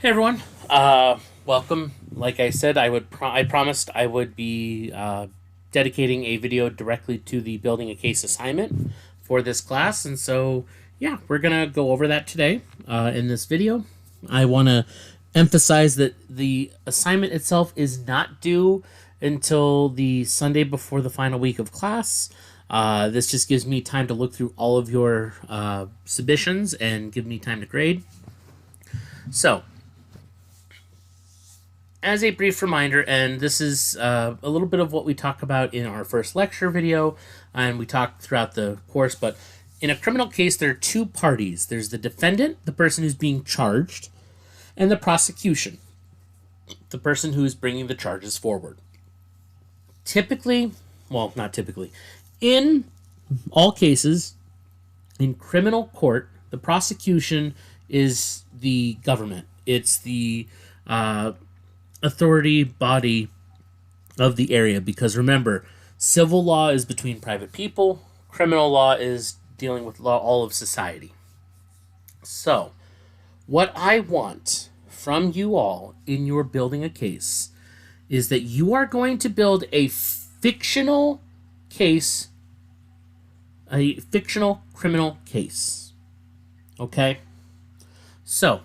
Hey everyone, welcome. Like I said, I promised I would be dedicating a video directly to the building a case assignment for this class, and so yeah, we're gonna go over that today in this video. I want to emphasize that the assignment itself is not due until the Sunday before the final week of class. This just gives me time to look through all of your submissions and give me time to grade. So, as a brief reminder, and this is a little bit of what we talk about in our first lecture video, and we talk throughout the course, but in a criminal case, there are two parties. There's the defendant, the person who's being charged, and the prosecution, the person who is bringing the charges forward. Typically, well, not typically, in all cases, in criminal court, the prosecution is the government. It's the authority body of the area, because remember, civil law is between private people, criminal law is dealing with all of society. So, what I want from you all in your building a case is that you are going to build a fictional case, a fictional criminal case. Okay? So,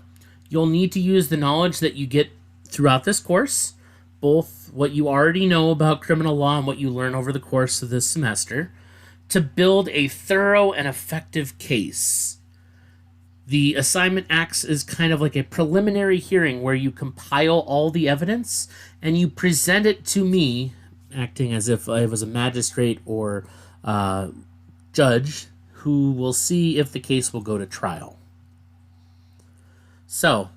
you'll need to use the knowledge that you get throughout this course, both what you already know about criminal law and what you learn over the course of this semester, to build a thorough and effective case. The assignment acts as kind of like a preliminary hearing where you compile all the evidence and you present it to me, acting as if I was a magistrate or judge, who will see if the case will go to trial. So,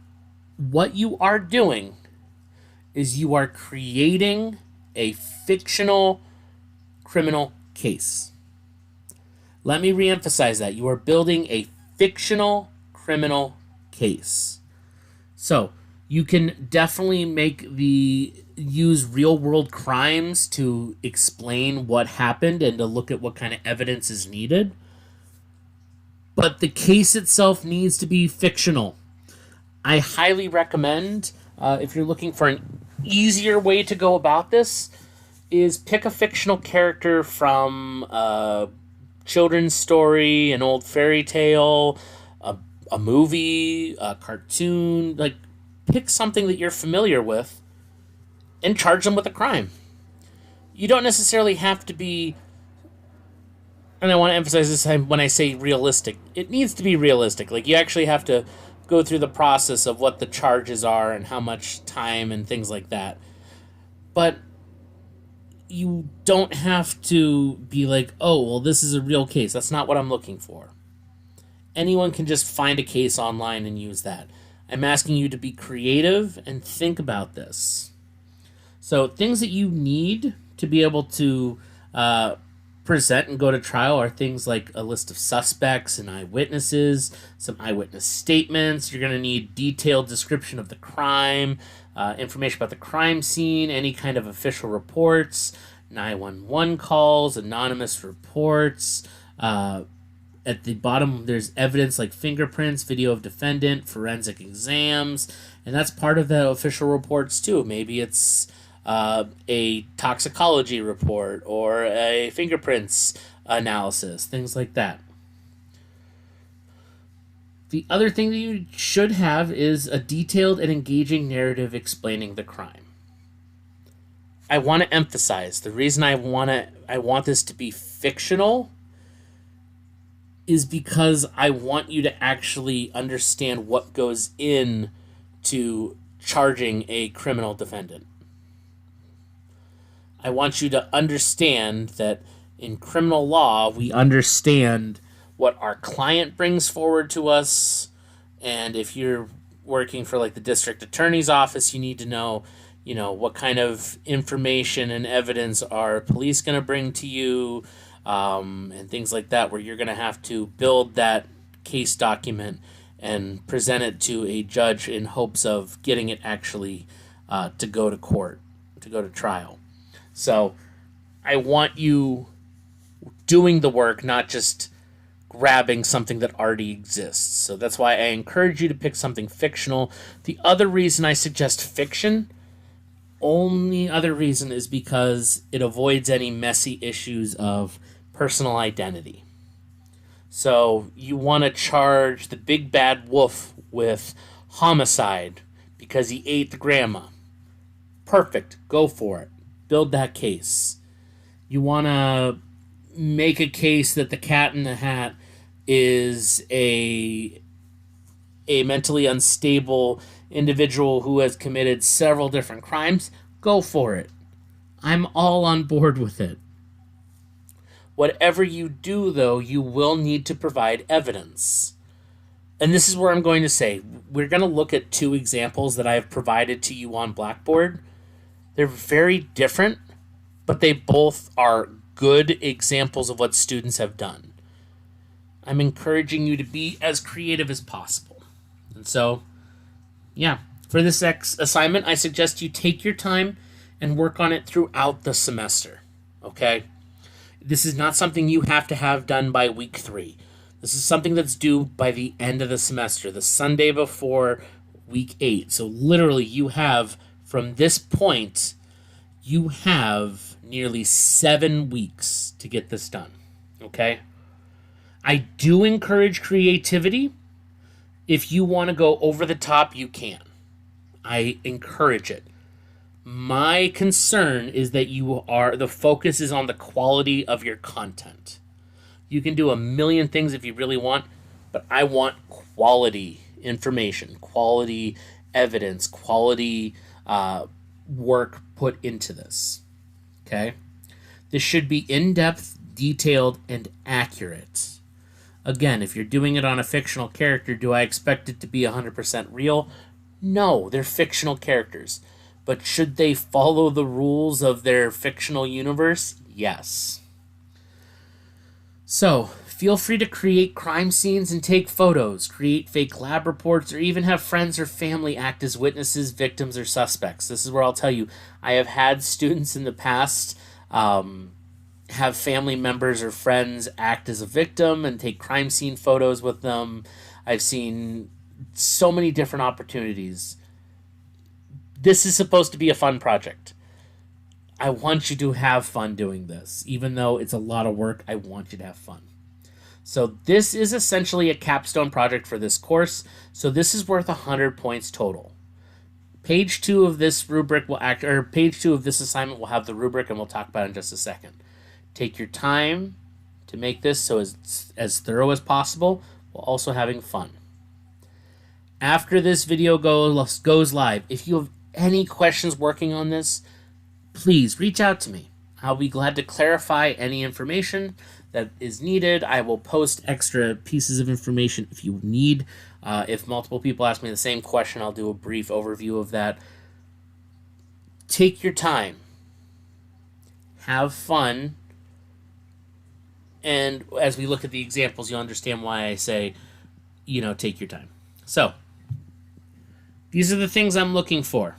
what you are doing is you are creating a fictional criminal case. Let me reemphasize that. You are building a fictional criminal case. So, you can definitely use real world crimes to explain what happened and to look at what kind of evidence is needed. But the case itself needs to be fictional. I highly recommend, if you're looking for an easier way to go about this, is pick a fictional character from a children's story, an old fairy tale, a movie, a cartoon. Like, pick something that you're familiar with and charge them with a crime. You don't necessarily have to be, and I want to emphasize this time when I say realistic, it needs to be realistic. Like, you actually have to go through the process of what the charges are and how much time and things like that. But you don't have to be like, oh, well, this is a real case. That's not what I'm looking for. Anyone can just find a case online and use that. I'm asking you to be creative and think about this. So, things that you need to be able to present and go to trial are things like a list of suspects and eyewitnesses, some eyewitness statements. You're going to need detailed description of the crime, information about the crime scene, any kind of official reports, 911 calls, anonymous reports. At the bottom, there's evidence like fingerprints, video of defendant, forensic exams, and that's part of the official reports too. Maybe it's a toxicology report or a fingerprints analysis, things like that. The other thing that you should have is a detailed and engaging narrative explaining the crime. I want to emphasize the reason I want this to be fictional is because I want you to actually understand what goes in to charging a criminal defendant. I want you to understand that in criminal law, we understand what our client brings forward to us. And if you're working for like the district attorney's office, you need to know, what kind of information and evidence are police going to bring to you, and things like that, where you're going to have to build that case document and present it to a judge in hopes of getting it actually to go to court, to go to trial. So I want you doing the work, not just grabbing something that already exists. So that's why I encourage you to pick something fictional. The other reason I suggest fiction, only other reason, is because it avoids any messy issues of personal identity. So you want to charge the big bad wolf with homicide because he ate the grandma. Perfect. Go for it. Build that case. You want to make a case that the Cat in the Hat is a mentally unstable individual who has committed several different crimes. Go for it. I'm all on board with it. Whatever you do, though, you will need to provide evidence. And this is where I'm going to say, we're going to look at two examples that I have provided to you on Blackboard. They're very different, but they both are good examples of what students have done. I'm encouraging you to be as creative as possible. And so, yeah, for this assignment, I suggest you take your time and work on it throughout the semester, okay? This is not something you have to have done by week 3. This is something that's due by the end of the semester, the Sunday before week 8. So literally you have, from this point, you have nearly 7 weeks to get this done, okay? I do encourage creativity. If you want to go over the top, you can. I encourage it. My concern is that the focus is on the quality of your content. You can do a million things if you really want, but I want quality information, quality evidence, quality work put into this. Okay? This should be in-depth, detailed, and accurate. Again, if you're doing it on a fictional character, do I expect it to be 100% real? No, they're fictional characters. But should they follow the rules of their fictional universe? Yes. So, feel free to create crime scenes and take photos, create fake lab reports, or even have friends or family act as witnesses, victims, or suspects. This is where I'll tell you, I have had students in the past have family members or friends act as a victim and take crime scene photos with them. I've seen so many different opportunities. This is supposed to be a fun project. I want you to have fun doing this. Even though it's a lot of work, I want you to have fun. So this is essentially a capstone project for this course. So this is worth 100 points total. Page 2 of this rubric page 2 of this assignment will have the rubric, and we'll talk about it in just a second. Take your time to make this so as thorough as possible, while also having fun. After this video goes live, if you have any questions working on this, please reach out to me. I'll be glad to clarify any information that is needed. I will post extra pieces of information if you need. If multiple people ask me the same question, I'll do a brief overview of that. Take your time. Have fun. And as we look at the examples, you'll understand why I say, take your time. So, these are the things I'm looking for.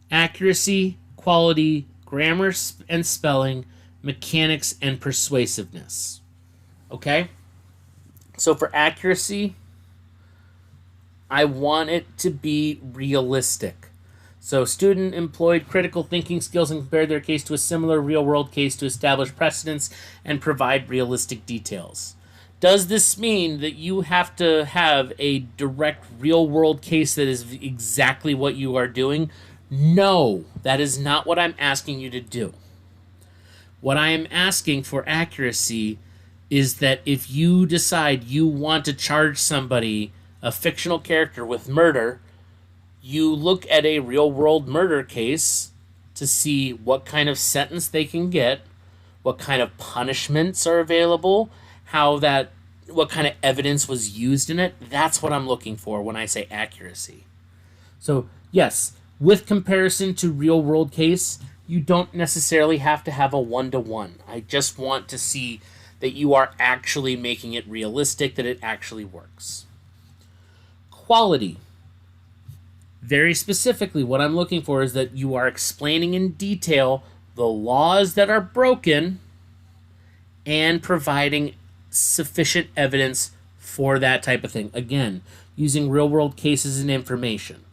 Accuracy, quality, grammar and spelling, mechanics, and persuasiveness. Okay? So for accuracy, I want it to be realistic. So student employed critical thinking skills and compared their case to a similar real-world case to establish precedents and provide realistic details. Does this mean that you have to have a direct real-world case that is exactly what you are doing? No, that is not what I'm asking you to do. What I am asking for accuracy is that if you decide you want to charge somebody, a fictional character, with murder, you look at a real-world murder case to see what kind of sentence they can get, what kind of punishments are available, what kind of evidence was used in it. That's what I'm looking for when I say accuracy. So, yes, with comparison to real-world case, you don't necessarily have to have a 1-to-1. I just want to see that you are actually making it realistic, that it actually works. Quality. Very specifically, what I'm looking for is that you are explaining in detail the laws that are broken and providing sufficient evidence for that type of thing. Again, using real-world cases and information.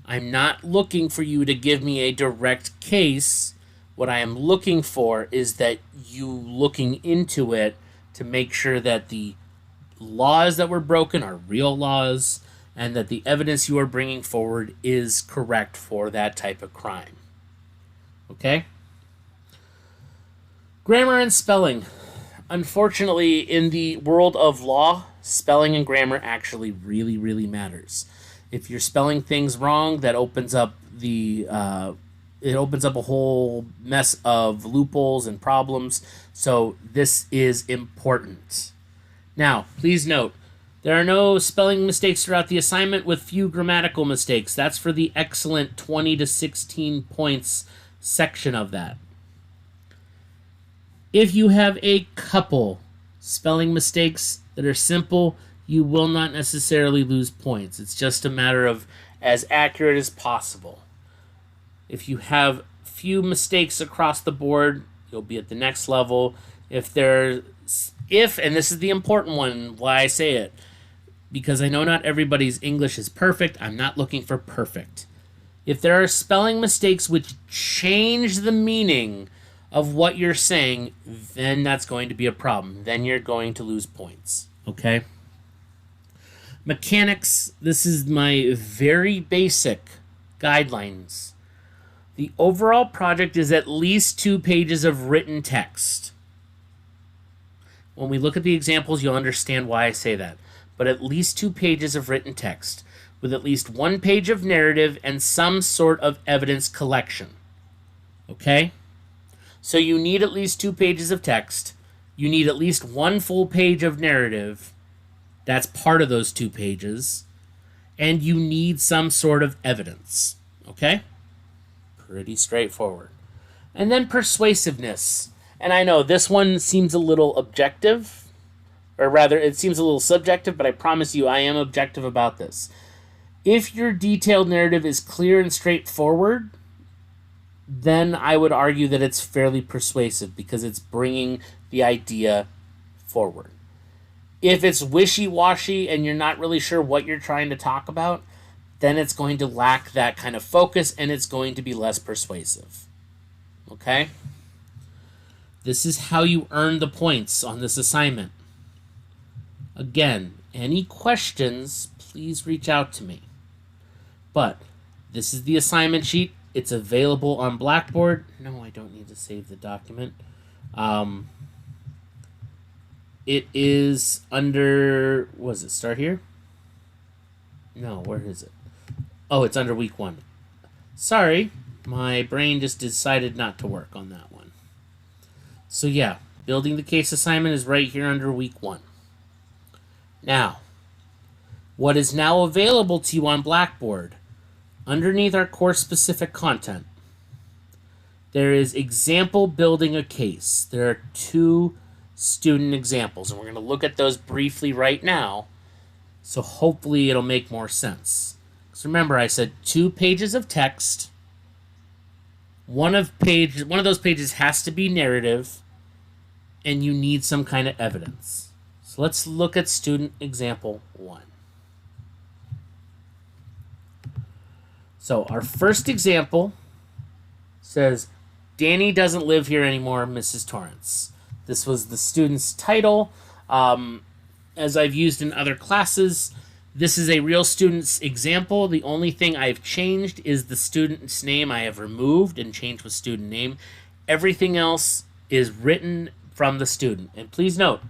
I'm not looking for you to give me a direct case. What I am looking for is that you looking into it to make sure that the laws that were broken are real laws and that the evidence you are bringing forward is correct for that type of crime. Okay? Grammar and spelling. Unfortunately, in the world of law, spelling and grammar actually really, really matters. If you're spelling things wrong, that opens up a whole mess of loopholes and problems. So this is important. Now, please note, there are no spelling mistakes throughout the assignment with few grammatical mistakes. That's for the excellent 20 to 16 points section of that. If you have a couple spelling mistakes that are simple, you will not necessarily lose points. It's just a matter of as accurate as possible. If you have few mistakes across the board, you'll be at the next level. And this is the important one, why I say it, because I know not everybody's English is perfect. I'm not looking for perfect. If there are spelling mistakes which change the meaning of what you're saying, then that's going to be a problem. Then you're going to lose points. Okay? Mechanics, this is my very basic guidelines. The overall project is at least 2 pages of written text. When we look at the examples, you'll understand why I say that. But at least 2 pages of written text, with at least 1 page of narrative and some sort of evidence collection. Okay? So you need at least 2 pages of text. You need at least 1 full page of narrative. That's part of those 2 pages. And you need some sort of evidence. Okay? Pretty straightforward. And then persuasiveness. And I know this one seems a little objective. Or rather, it seems a little subjective, but I promise you I am objective about this. If your detailed narrative is clear and straightforward, then I would argue that it's fairly persuasive because it's bringing the idea forward. If it's wishy-washy and you're not really sure what you're trying to talk about, then it's going to lack that kind of focus and it's going to be less persuasive. Okay? This is how you earn the points on this assignment. Again, any questions, please reach out to me. But this is the assignment sheet. It's available on Blackboard. No, I don't need to save the document. It is under, was it start here? No, where is it? Oh, it's under week 1. Sorry, my brain just decided not to work on that one. So yeah, building the case assignment is right here under week 1. Now, what is now available to you on Blackboard, underneath our course-specific content, there is example building a case. There are 2 student examples, and we're going to look at those briefly right now, so hopefully it'll make more sense. Because remember, I said 2 pages of text. One of those pages has to be narrative, and you need some kind of evidence. So let's look at student example 1. So our first example says, Danny doesn't live here anymore, Mrs. Torrance. This was the student's title. As I've used in other classes, this is a real student's example. The only thing I've changed is the student's name I have removed and changed with student name. Everything else is written from the student. And please note,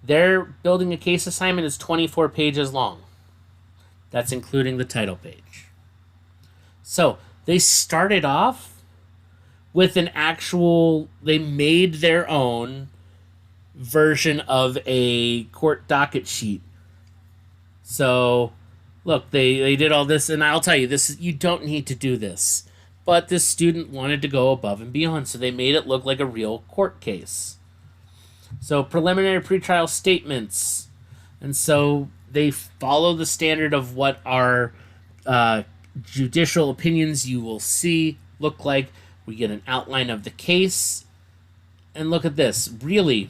their building a case assignment is 24 pages long. That's including the title page. So they started off with they made their own version of a court docket sheet. So, look, they did all this, and I'll tell you, you don't need to do this. But this student wanted to go above and beyond, so they made it look like a real court case. So, preliminary pretrial statements. And so they follow the standard of what our judicial opinions you will see look like. We get an outline of the case. And look at this. Really,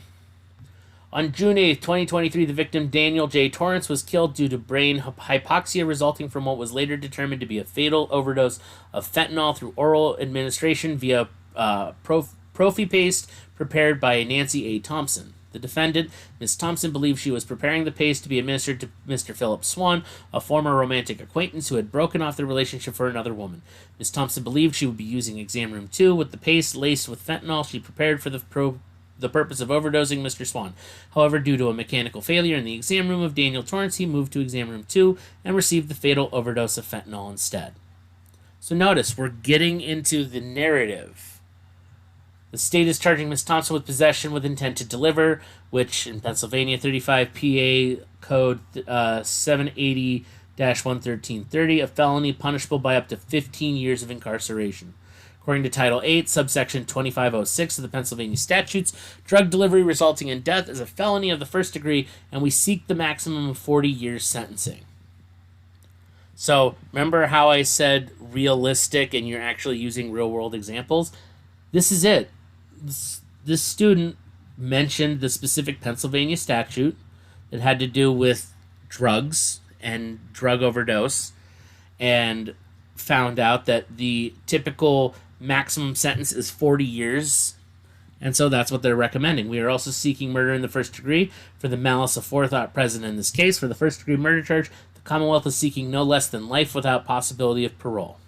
On June 8th, 2023, the victim, Daniel J. Torrance, was killed due to brain hypoxia resulting from what was later determined to be a fatal overdose of fentanyl through oral administration via prophy paste prepared by Nancy A. Thompson. The defendant, Ms. Thompson, believed she was preparing the paste to be administered to Mr. Philip Swan, a former romantic acquaintance who had broken off the relationship for another woman. Ms. Thompson believed she would be using exam room 2 with the paste laced with fentanyl she prepared for the purpose of overdosing Mr. Swan. However, due to a mechanical failure in the exam room of Daniel Torrance, he moved to exam room 2 and received the fatal overdose of fentanyl instead. So notice, we're getting into the narrative. The state is charging Ms. Thompson with possession with intent to deliver, which in Pennsylvania 35 PA Code 780-11330, a felony punishable by up to 15 years of incarceration. According to Title 8, subsection 2506 of the Pennsylvania statutes, drug delivery resulting in death is a felony of the first degree, and we seek the maximum of 40 years sentencing. So, remember how I said realistic and you're actually using real-world examples? This is it. This student mentioned the specific Pennsylvania statute that had to do with drugs and drug overdose, and found out that the typical maximum sentence is 40 years, and so that's what they're recommending. We are also seeking murder in the first degree for the malice aforethought present in this case. For the first degree murder charge, the Commonwealth is seeking no less than life without possibility of parole.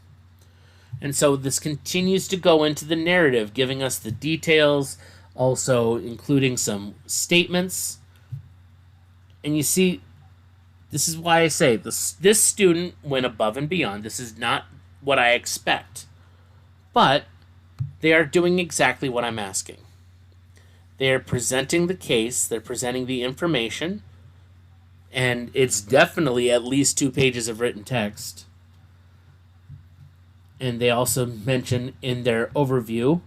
And so this continues to go into the narrative, giving us the details, also including some statements. And you see, this is why I say this student went above and beyond. This is not what I expect. But they are doing exactly what I'm asking. They are presenting the case, they're presenting the information, and it's definitely at least 2 pages of written text. And they also mention in their overview,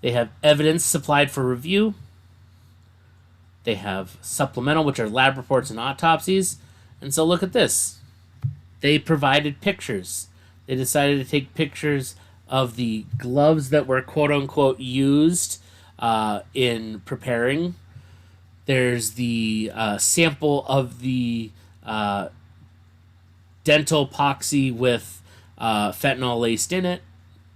they have evidence supplied for review. They have supplemental, which are lab reports and autopsies. And so look at this. They provided pictures. They decided to take pictures of the gloves that were quote-unquote used in preparing. There's the sample of the dental epoxy with fentanyl laced in it.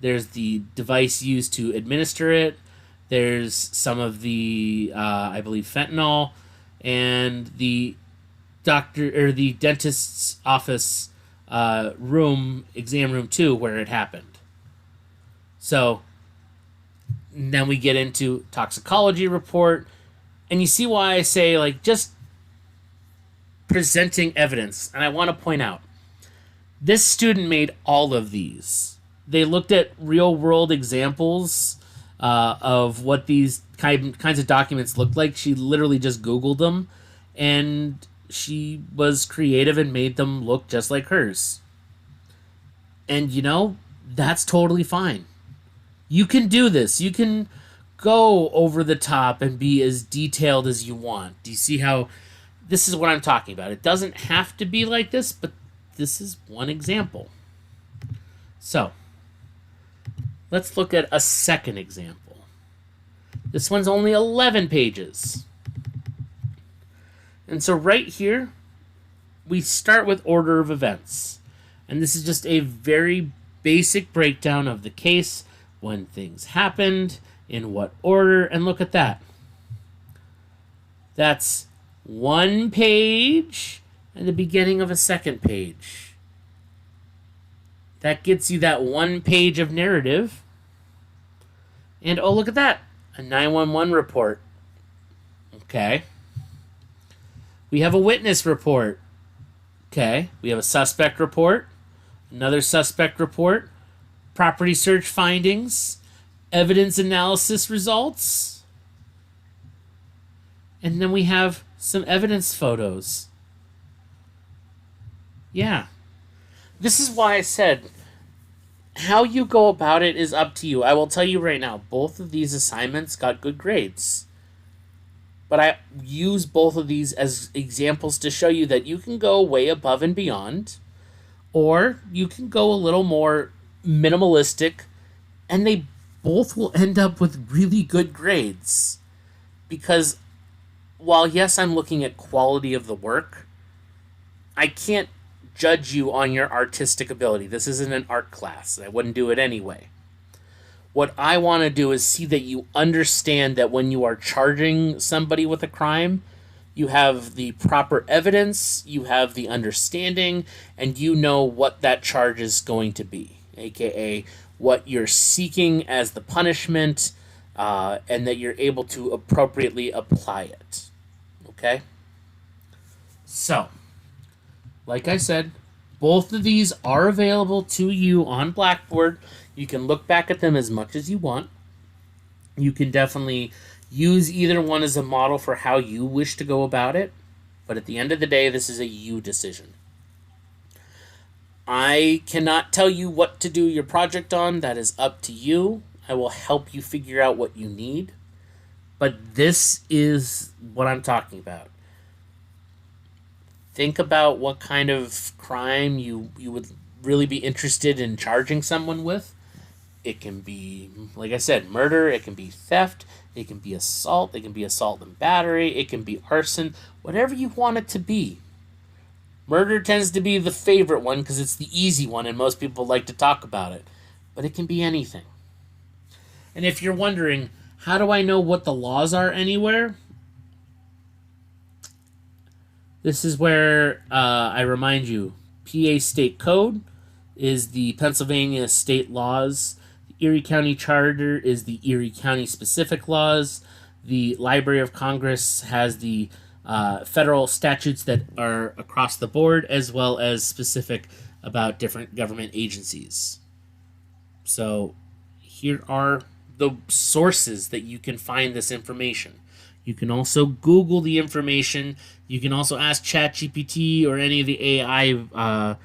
There's the device used to administer it. There's some of the, I believe, fentanyl, and the doctor or the dentist's office exam room 2, where it happened. So then we get into toxicology report, and you see why I say, like, just presenting evidence. And I want to point out, this student made all of these. They looked at real-world examples of what these kinds of documents looked like. She literally just Googled them, and she was creative and made them look just like hers. And, you know, that's totally fine. You can do this. You can go over the top and be as detailed as you want. Do you see how this is what I'm talking about? It doesn't have to be like this, but this is one example. So, let's look at a second example. This one's only 11 pages. And so right here, we start with order of events. And this is just a very basic breakdown of the case, when things happened, in what order, and look at that. That's one page and the beginning of a second page. That gets you that one page of narrative. And oh, look at that, a 911 report. Okay. We have a witness report. Okay. We have a suspect report, another suspect report, property search findings, evidence analysis results, and then we have some evidence photos. Yeah. This is why I said how you go about it is up to you. I will tell you right now, both of these assignments got good grades. But I use both of these as examples to show you that you can go way above and beyond, or you can go a little more minimalistic, and they both will end up with really good grades. Because while yes, I'm looking at quality of the work, I can't judge you on your artistic ability. This isn't an art class. I wouldn't do it anyway. What I want to do is see that you understand that when you are charging somebody with a crime, you have the proper evidence, you have the understanding, and you know what that charge is going to be, aka what you're seeking as the punishment, and that you're able to appropriately apply it. Okay? So, like I said, both of these are available to you on Blackboard. You can look back at them as much as you want. You can definitely use either one as a model for how you wish to go about it. But at the end of the day, this is a you decision. I cannot tell you what to do your project on. That is up to you. I will help you figure out what you need. But this is what I'm talking about. Think about what kind of crime you would really be interested in charging someone with. It can be, like I said, murder. It can be theft. It can be assault. It can be assault and battery. It can be arson. Whatever you want it to be. Murder tends to be the favorite one because it's the easy one and most people like to talk about it. But it can be anything. And if you're wondering, how do I know what the laws are anywhere? This is where I remind you, PA State Code is the Pennsylvania state laws. The Erie County Charter is the Erie County specific laws. The Library of Congress has the federal statutes that are across the board, as well as specific about different government agencies. So here are the sources that you can find this information. You can also Google the information. You can also ask ChatGPT or any of the AI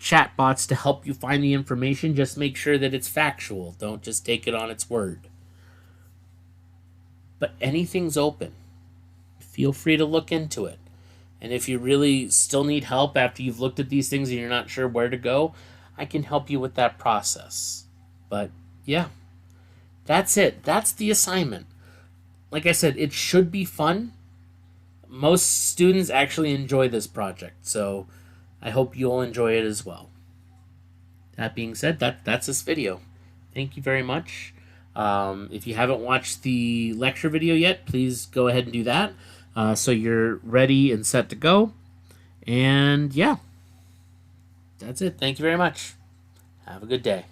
chatbots to help you find the information. Just make sure that it's factual. Don't just take it on its word. But anything's open. Feel free to look into it. And if you really still need help after you've looked at these things and you're not sure where to go, I can help you with that process. But yeah. That's it. That's the assignment. Like I said, it should be fun. Most students actually enjoy this project, so I hope you'll enjoy it as well. That being said, that's this video. Thank you very much. If you haven't watched the lecture video yet, please go ahead and do that so you're ready and set to go. And yeah, that's it. Thank you very much. Have a good day.